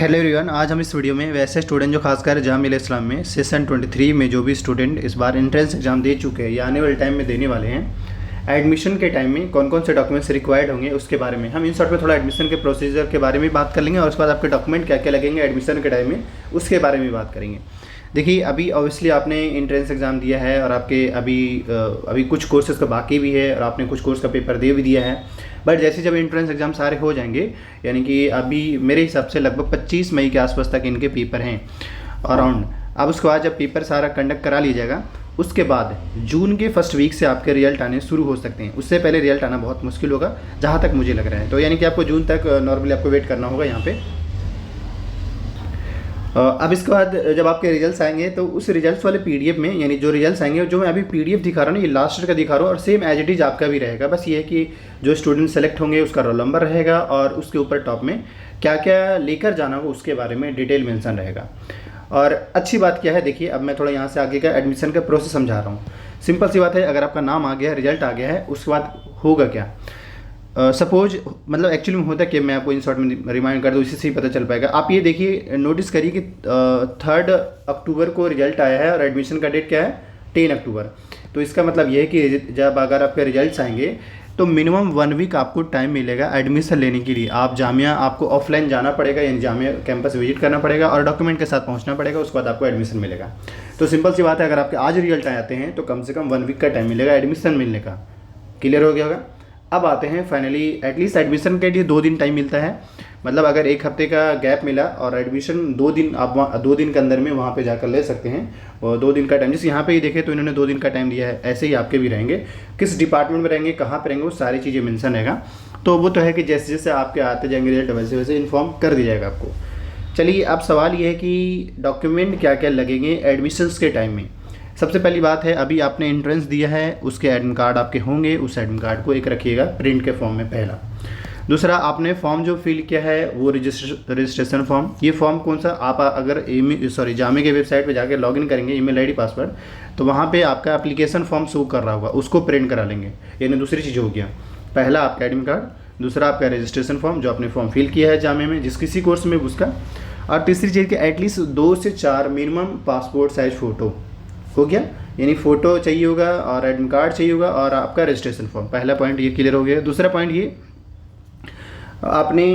Hello everyone, आज हम इस वीडियो में वैसे स्टूडेंट जो खासकर जामिया इस्लाम में सेशन 23 में जो भी स्टूडेंट इस बार एंट्रेंस एग्जाम दे चुके हैं या आने वाले टाइम में देने वाले हैं, एडमिशन के टाइम में कौन कौन से डॉक्यूमेंट्स रिक्वायर्ड होंगे उसके बारे में हम इन शॉर्ट में थोड़ा एडमिशन के प्रोसीजर के बारे में बात कर लेंगे और उसके बाद आपके डॉक्यूमेंट क्या क्या लगेंगे एडमिशन के टाइम में उसके बारे में बात करेंगे। देखिए, अभी ऑब्वियसली आपने एंट्रेंस एग्ज़ाम दिया है और आपके अभी कुछ कोर्सेज़ का बाकी भी है और आपने कुछ कोर्स का पेपर दे भी दिया है। बट जैसे जब एंट्रेंस एग्ज़ाम सारे हो जाएंगे, यानी कि अभी मेरे हिसाब से लगभग 25 मई के आसपास तक इनके पेपर हैं अराउंड। अब उसके बाद जब पेपर सारा कंडक्ट करा लिया जाएगा, उसके बाद जून के फर्स्ट वीक से आपके रिजल्ट आने शुरू हो सकते हैं। उससे पहले रिजल्ट आना बहुत मुश्किल होगा जहाँ तक मुझे लग रहा है। तो यानी कि आपको जून तक नॉर्मली आपको वेट करना होगा यहाँ पे। अब इसके बाद जब आपके रिजल्ट्स आएंगे तो उस रिजल्ट्स वाले पीडीएफ में, यानी जो रिजल्ट्स आएंगे, जो मैं अभी पीडीएफ दिखा रहा हूँ, ये लास्ट ईयर का दिखा रहा हूँ और सेम एज इट इज़ आपका भी रहेगा। बस ये है कि जो स्टूडेंट सेलेक्ट होंगे उसका रोल नंबर रहेगा और उसके ऊपर टॉप में क्या क्या लेकर जाना होगा उसके बारे में डिटेल मेंशन रहेगा। और अच्छी बात क्या है, देखिए अब मैं थोड़ा यहाँ से आगे का एडमिशन का प्रोसेस समझा रहा हूँ। सिंपल सी बात है, अगर आपका नाम आ गया, रिजल्ट आ गया है, उसके बाद होगा क्या। सपोज मतलब एक्चुअली में होता है कि मैं आपको इन शॉर्ट में रिमाइंड कर दूँ, इसी से ही पता चल पाएगा। आप ये देखिए, नोटिस करिए कि 3 अक्टूबर को रिजल्ट आया है और एडमिशन का डेट क्या है, 10 अक्टूबर। तो इसका मतलब ये है कि जब अगर आपके रिजल्ट्स आएंगे तो मिनिमम 1 वीक आपको टाइम मिलेगा एडमिशन लेने के लिए। आप जामिया आपको ऑफलाइन जाना पड़ेगा, यानी जामिया कैंपस विजिट करना पड़ेगा और डॉक्यूमेंट के साथ पहुंचना पड़ेगा। उसके बाद आपको एडमिशन मिलेगा। तो सिंपल सी बात है, अगर आपके आज रिजल्ट आते हैं तो कम से कम 1 वीक का टाइम मिलेगा एडमिशन मिलने का। क्लियर हो गया होगा। अब आते हैं फाइनली, एटलीस्ट एडमिशन के लिए 2 दिन टाइम मिलता है। मतलब अगर 1 हफ्ते का गैप मिला और एडमिशन 2 दिन, आप 2 दिन के अंदर में वहाँ पे जाकर ले सकते हैं। और 2 दिन का टाइम, जैसे यहाँ पे ही देखें तो इन्होंने 2 दिन का टाइम दिया है, ऐसे ही आपके भी रहेंगे। किस डिपार्टमेंट में रहेंगे, कहाँ पे रहेंगे, वो सारी चीज़ें मेंशन रहेगा। तो वो तो है कि जैसे जैसे आपके आते जाएंगे रिजल्ट वैसे वैसे इन्फॉर्म कर दिया जाएगा आपको। चलिए, अब सवाल ये है कि डॉक्यूमेंट क्या क्या लगेंगे एडमिशन्स के टाइम में। सबसे पहली बात है, अभी आपने एंट्रेंस दिया है, उसके एडमिट कार्ड आपके होंगे। उस एडमिट कार्ड को एक रखिएगा प्रिंट के फॉर्म में, पहला। दूसरा, आपने फॉर्म जो फिल किया है वो रजिस्ट्रेशन फॉर्म। ये फॉर्म कौन सा, आप अगर जामिया के वेबसाइट पे जाकर लॉगिन करेंगे, ईमेल आईडी पासवर्ड, तो वहाँ पे आपका एप्लीकेशन फॉर्म शो कर रहा होगा, उसको प्रिंट करा लेंगे। यानी दूसरी चीज़ हो गया, पहला आपका एडमिट कार्ड, दूसरा आपका रजिस्ट्रेशन फॉर्म जो आपने फॉर्म फिल किया है जामिया में जिस किसी कोर्स में उसका, और तीसरी चीज़ कि एटलीस्ट 2 से 4 मिनिमम पासपोर्ट साइज फ़ोटो हो गया। यानी फ़ोटो चाहिए होगा और एडमिट कार्ड चाहिए होगा और आपका रजिस्ट्रेशन फॉर्म। पहला पॉइंट ये क्लियर हो गया। दूसरा पॉइंट ये, आपने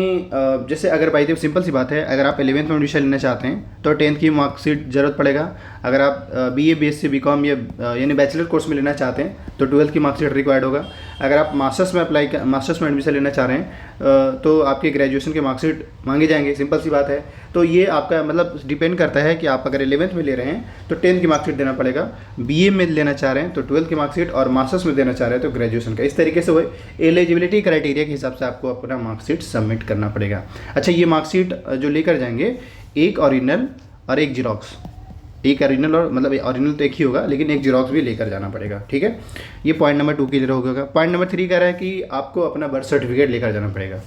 जैसे अगर भाई देखो सिंपल सी बात है, अगर आप 11th में एडमिशन लेना चाहते हैं तो 10th की मार्कशीट ज़रूरत पड़ेगा। अगर आप BA BSc BCom या यानी बैचलर कोर्स में लेना चाहते हैं तो 12th की मार्कशीट रिक्वायर्ड होगा। अगर आप मास्टर्स में एडमिशन लेना चाह रहे हैं तो आपके ग्रेजुएशन के मार्कशीट मांगे जाएंगे। सिंपल सी बात है। तो ये आपका मतलब डिपेंड करता है कि आप अगर 11th में ले रहे हैं तो 10th की मार्कशीट देना पड़ेगा, BA में लेना चाह रहे हैं तो 12th की मार्कशीट, और मास्टर्स में देना चाह रहे हैं तो ग्रेजुएशन का। इस तरीके से वो एलिजिबिलिटी क्राइटेरिया के हिसाब से आपको अपना मार्कशीट सबमिट करना पड़ेगा। अच्छा, ये मार्कशीट जो लेकर जाएंगे, एक ओरिजिनल और एक जीरोक्स, एक ओरिजिनल और मतलब ओरिजिनल तो एक ही होगा लेकिन एक जीरोक्स भी लेकर जाना पड़ेगा। ठीक है, ये पॉइंट नंबर 2 क्लियर हो गया। पॉइंट नंबर 3 कह रहा है कि आपको अपना बर्थ सर्टिफिकेट लेकर जाना पड़ेगा।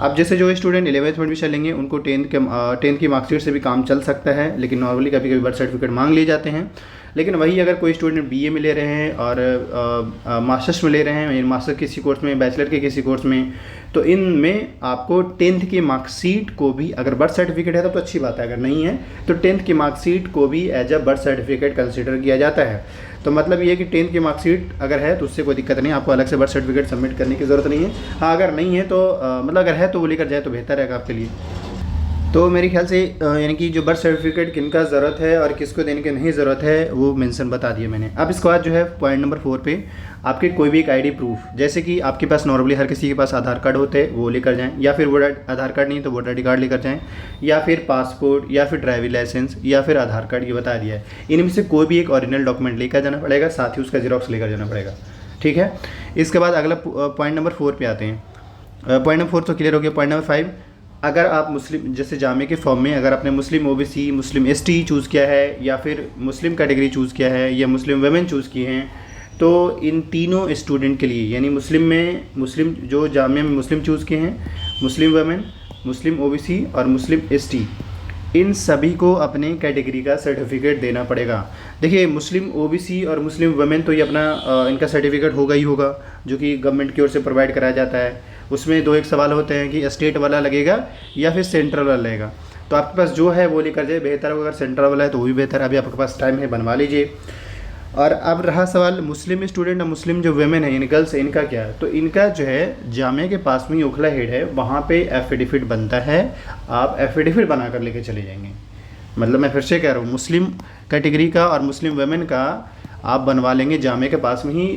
अब जैसे जो स्टूडेंट 11th में एडमिशन लेंगे उनको 10th की मार्कशीट से भी काम चल सकता है, लेकिन नॉर्मली कभी कभी बर्थ सर्टिफिकेट मांग लिए जाते हैं। लेकिन वही अगर कोई स्टूडेंट BA में ले रहे हैं और मास्टर्स में ले रहे हैं, मास्टर किसी कोर्स में, बैचलर के किसी कोर्स में, तो इनमें आपको 10th की मार्कशीट को भी, अगर बर्थ सर्टिफिकेट है तो अच्छी बात है, अगर नहीं है तो 10th की मार्कशीट को भी as a birth certificate consider किया जाता है। तो मतलब ये कि 10th की मार्कशीट अगर है तो उससे कोई दिक्कत नहीं, आपको अलग से बर्थ सर्टिफिकेट सबमिट करने की ज़रूरत नहीं है। हाँ, अगर नहीं है तो मतलब अगर है तो वो लेकर जाए तो बेहतर रहेगा आपके लिए। तो मेरे ख्याल से यानी कि जो बर्थ सर्टिफिकेट किनका ज़रूरत है और किसको देने की नहीं ज़रूरत है वो मेंशन बता दिया मैंने। अब इसके बाद जो है पॉइंट नंबर 4 पे, आपके कोई भी एक आईडी प्रूफ, जैसे कि आपके पास नॉर्मली हर किसी के पास आधार कार्ड होते हैं, वो लेकर जाएं, या फिर वोटर आधार कार्ड नहीं तो वोटर ID कार्ड लेकर जाएं, या फिर पासपोर्ट, या फिर ड्राइविंग लाइसेंस, या फिर आधार कार्ड, ये बता दिया है। इनमें से कोई भी एक ओरिजिनल डॉक्यूमेंट लेकर जाना पड़ेगा, साथ ही उसका जीरोक्स लेकर जाना पड़ेगा। ठीक है, इसके बाद अगला पॉइंट नंबर 4 पे आते हैं। पॉइंट नंबर 4 तो क्लियर हो गया। पॉइंट नंबर 5, अगर आप मुस्लिम, जैसे जामिया के फॉर्म में अगर आपने मुस्लिम OBC, मुस्लिम ST चूज़ किया है, या फिर मुस्लिम कैटेगरी चूज़ किया है, या मुस्लिम वुमेन चूज़ किए हैं, तो इन तीनों स्टूडेंट के लिए, यानी मुस्लिम जो जामिया में मुस्लिम चूज़ किए हैं, मुस्लिम वुमेन, मुस्लिम OBC और मुस्लिम ST, इन सभी को अपने कैटेगरी का सर्टिफिकेट देना पड़ेगा। देखिए, मुस्लिम OBC और मुस्लिम वुमेन तो ये अपना इनका सर्टिफिकेट होगा ही होगा, जो कि गवर्नमेंट की ओर से प्रोवाइड कराया जाता है। उसमें 2 एक सवाल होते हैं कि स्टेट वाला लगेगा या फिर सेंट्रल वाला लगेगा। तो आपके पास जो है वो लेकर जाए, बेहतर होगा। अगर सेंट्रल वाला है तो वो भी बेहतर है, अभी आपके पास टाइम है, बनवा लीजिए। और अब रहा सवाल मुस्लिम स्टूडेंट और मुस्लिम जो वेमेन है यानी गर्ल्स है, इनका क्या है? तो इनका जो है जामिया के पास में ही ओखला हेड है, वहाँ पे एफिडेविट बनता है, आप एफिडेविट बना कर लेके चले जाएंगे। मतलब मैं फिर से कह रहा हूँ, मुस्लिम कैटेगरी का और मुस्लिम वेमेन का आप बनवा लेंगे जामिया के पास में ही,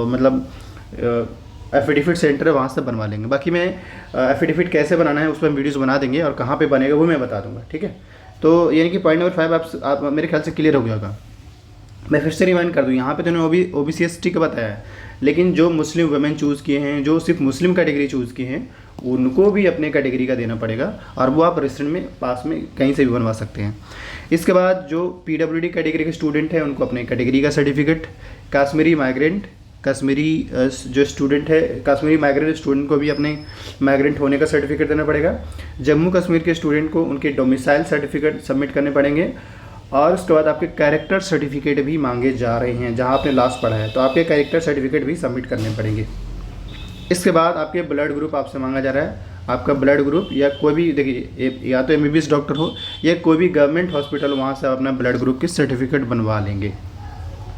मतलब एफिडेविट सेंटर है वहाँ से बनवा लेंगे। बाकी मैं एफिडेविट कैसे बनाना है उस पर वीडियोज़ बना देंगे और कहाँ पर बनेगा वो मैं बता दूँगा, ठीक है। तो यानी कि पॉइंट नंबर 5 आप मेरे ख्याल से क्लियर हो गया होगा। मैं फिर से रिमाइंड कर दूँ, यहाँ पे तो उन्होंने OBC ST का बताया है, लेकिन जो मुस्लिम वुमेन चूज़ किए हैं, जो सिर्फ मुस्लिम कैटेगरी चूज़ किए हैं, उनको भी अपने कैटेगरी का देना पड़ेगा और वो आप रेस्टोरेंट में पास में कहीं से भी बनवा सकते हैं। इसके बाद जो PWD कैटेगरी के स्टूडेंट हैं उनको अपने कैटेगरी का सर्टिफिकेट, कश्मीरी जो स्टूडेंट है, कश्मीरी माइग्रेंट स्टूडेंट को भी अपने माइग्रेंट होने का सर्टिफिकेट देना पड़ेगा। जम्मू कश्मीर के स्टूडेंट को उनके डोमिसाइल सर्टिफिकेट सबमिट करने पड़ेंगे। और उसके बाद आपके कैरेक्टर सर्टिफिकेट भी मांगे जा रहे हैं, जहां आपने लास्ट पढ़ा है तो आपके कैरेक्टर सर्टिफिकेट भी सबमिट करने पड़ेंगे। इसके बाद आपके ब्लड ग्रुप आपसे मांगा जा रहा है। आपका ब्लड ग्रुप या कोई भी, देखिए या तो MBBS डॉक्टर हो या कोई भी गवर्नमेंट हॉस्पिटल, वहाँ से आप अपना ब्लड ग्रुप की सर्टिफिकेट बनवा लेंगे।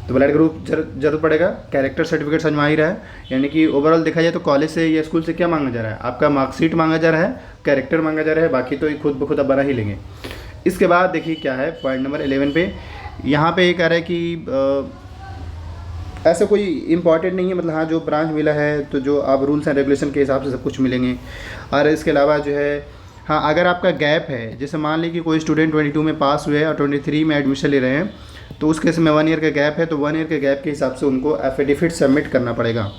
तो ब्लड ग्रुप जरूर पड़ेगा। कैरेक्टर सर्टिफिकेट समझ में आ ही रहा है, यानी कि ओवरऑल देखा जाए तो कॉलेज से या स्कूल से क्या मांगा जा रहा है? आपका मार्कशीट मांगा जा रहा है, कैरेक्टर मांगा जा रहा है, बाकी तो खुद ब खुद आप बना ही लेंगे। इसके बाद देखिए क्या है पॉइंट नंबर 11 पे, यहाँ पे ये कह रहा है कि ऐसा कोई इम्पॉर्टेंट नहीं है, मतलब हाँ जो ब्रांच मिला है तो जो आप रूल्स एंड रेगुलेशन के हिसाब से सब कुछ मिलेंगे। और इसके अलावा जो है हाँ, अगर आपका गैप है, जैसे मान लीजिए कि कोई स्टूडेंट 22 में पास हुए और 23 में एडमिशन ले रहे हैं, तो उस केस में 1 ईयर का गैप है, तो 1 ईयर के गैप के हिसाब से उनको एफिडेविट सबमिट करना पड़ेगा।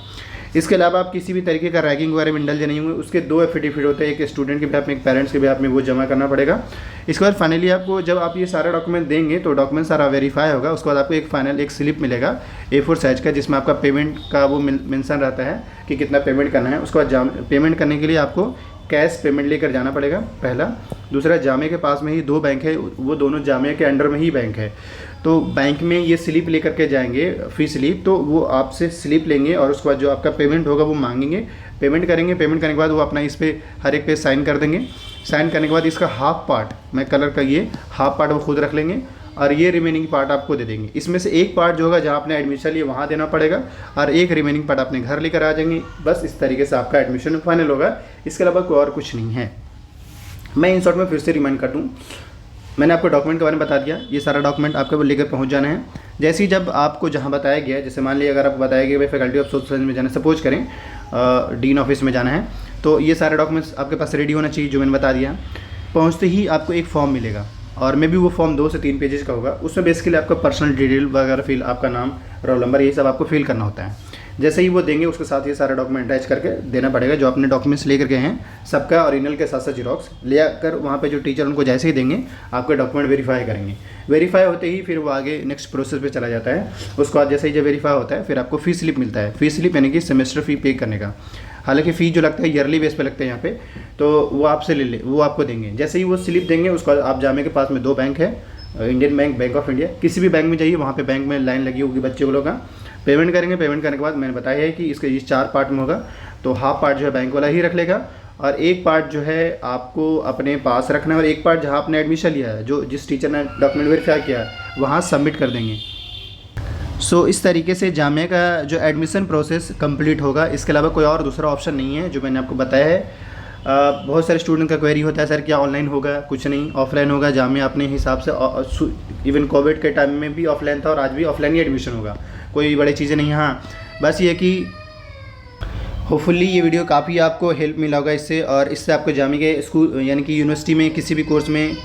इसके अलावा आप किसी भी तरीके का रैगिंग वगैरह में इंडल्ज नहीं होंगे, उसके 2 एफिडेविट होते हैं, एक स्टूडेंट के बिहाफ में, एक पेरेंट्स के बिहाफ में, वो जमा करना पड़ेगा। इसके बाद फाइनली आपको जब आप ये सारा डॉक्यूमेंट देंगे तो डॉक्यूमेंट सारा वेरीफाई होगा। उसके बाद आपको एक फाइनल एक स्लिप मिलेगा A4 साइज का, जिसमें आपका पेमेंट का वो मेंशन रहता है कि कितना पेमेंट करना है। उसके बाद पेमेंट करने के लिए आपको कैश पेमेंट लेकर जाना पड़ेगा, पहला। दूसरा, जामिया के पास में ही 2 बैंक है, वो दोनों जामिया के अंडर में ही बैंक है, तो बैंक में ये स्लिप लेकर के जाएंगे, फी स्लिप, तो वो आपसे स्लिप लेंगे और उसके बाद जो आपका पेमेंट होगा वो मांगेंगे, पेमेंट करेंगे। पेमेंट करने के बाद वो अपना इस पर हर एक पे साइन कर देंगे। साइन करने के बाद इसका हाफ पार्ट, मैं कलर का ये हाफ पार्ट वो खुद रख लेंगे और ये रिमेनिंग पार्ट आपको दे देंगे। इसमें से एक पार्ट जो होगा जहाँ आपने एडमिशन लिया वहाँ देना पड़ेगा और एक रिमेनिंग पार्ट अपने घर लेकर आ जाएंगे। बस इस तरीके से आपका एडमिशन फाइनल होगा, इसके अलावा कोई और कुछ नहीं है। मैं इन शॉर्ट में फिर से रिमाइंड कर दूँ, मैंने आपको डॉक्यूमेंट के बारे में बता दिया, ये सारा डॉक्यूमेंट आपको लेकर पहुंच जाना है। जैसे ही जब आपको जहां बताया गया, जैसे मान लीजिए अगर आपको बताया गया भाई फैकल्टी ऑफ सोशल साइंस में जाना है, सपोज करें डीन ऑफिस में जाना है, तो ये सारे डॉक्यूमेंट्स आपके पास रेडी होना चाहिए, जो मैंने बता दिया। पहुंचते ही आपको एक फॉर्म मिलेगा और मे भी वो फॉर्म 2 से 3 पेजेस का होगा। उसमें बेसिकली आपका पर्सनल डिटेल वगैरह फिल, आपका नाम, रोल नंबर, यही सब आपको फिल करना होता है। जैसे ही वो देंगे उसके साथ ये सारा डॉक्यूमेंट अटैच करके देना पड़ेगा। जो अपने डॉक्यूमेंट्स लेकर गए हैं सबका ओरिजिनल के साथ साथ जीरोक्स ले आकर वहाँ पे जो टीचर उनको जैसे ही देंगे आपके डॉक्यूमेंट वेरीफाई करेंगे। वेरीफाई होते ही फिर वो आगे नेक्स्ट प्रोसेस पे चला जाता है। उसके बाद जैसे ही जब वेरीफाई होता है फिर आपको फ़ी स्लिप मिलता है। फ़ी स्लिप यानी कि सेमेस्टर फ़ी पे करने का। हालांकि फ़ी जो लगता है ईयरली बेस पे लगता है यहाँ पे, तो वो आपसे वो आपको देंगे। जैसे ही वो स्लिप देंगे उसके बाद आप जामिया के पास में 2 बैंक है, Indian bank, bank of India, किसी भी बैंक में जाइए, वहाँ पे बैंक में लाइन लगी होगी बच्चे को लोग का। पेमेंट करेंगे, पेमेंट करने के बाद मैंने बताया है कि इसके इस 4 पार्ट में होगा, तो हाफ पार्ट जो है बैंक वाला ही रख लेगा और एक पार्ट जो है आपको अपने पास रखना है और एक पार्ट जहाँ आपने एडमिशन लिया है, जो जिस टीचर ने डॉक्यूमेंट वेरीफाई किया है वहाँ सबमिट कर देंगे। सो इस तरीके से जामिया का जो एडमिशन प्रोसेस कंप्लीट होगा। इसके अलावा कोई और दूसरा ऑप्शन नहीं है जो मैंने आपको बताया है। बहुत सारे स्टूडेंट का क्वेरी होता है सर क्या ऑनलाइन होगा? कुछ नहीं, ऑफलाइन होगा। जामिया अपने हिसाब से, इवन कोविड के टाइम में भी ऑफलाइन था और आज भी ऑफलाइन ही एडमिशन होगा, कोई बड़ी चीज़ें नहीं। हाँ बस ये कि होपफुली ये वीडियो काफ़ी आपको हेल्प मिला होगा इससे, और इससे आपको जामिया के स्कूल यानी कि यूनिवर्सिटी में किसी भी कोर्स में,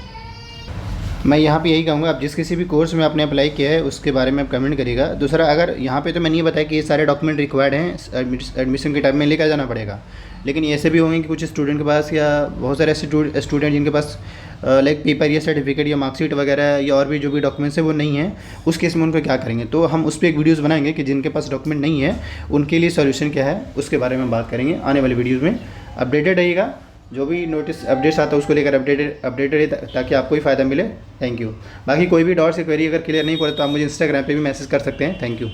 मैं यहाँ पे यही कहूँगा आप जिस किसी भी कोर्स में आपने अप्लाई किया है उसके बारे में आप कमेंट करिएगा। दूसरा, अगर यहाँ पे तो मैंने ये बताया कि ये सारे डॉक्यूमेंट रिक्वायर्ड हैं, एडमिशन के टाइम में लेकर जाना पड़ेगा, लेकिन ऐसे भी होंगे कि कुछ स्टूडेंट के पास या बहुत सारे स्टूडेंट जिनके पास लाइक पेपर या सर्टिफिकेट या मार्कशीट वगैरह या और भी जो भी डॉक्यूमेंट्स है वो नहीं है, उस केस में उनको क्या करेंगे। तो हम उस पर एक वीडियोज़ बनाएंगे कि जिनके पास डॉक्यूमेंट नहीं है उनके लिए सोल्यूशन क्या है, उसके बारे में बात करेंगे आने वाले वीडियोज़ में। अपडेटेड रहिएगा, जो भी नोटिस अपडेट्स आता है उसको लेकर अपडेटेड है ताकि आपको ही फ़ायदा मिले। Thank you. बाकी कोई भी डाउट्स या क्वेरी अगर क्लियर नहीं पड़े तो आप मुझे इंस्टाग्राम पे भी मैसेज कर सकते हैं। Thank you.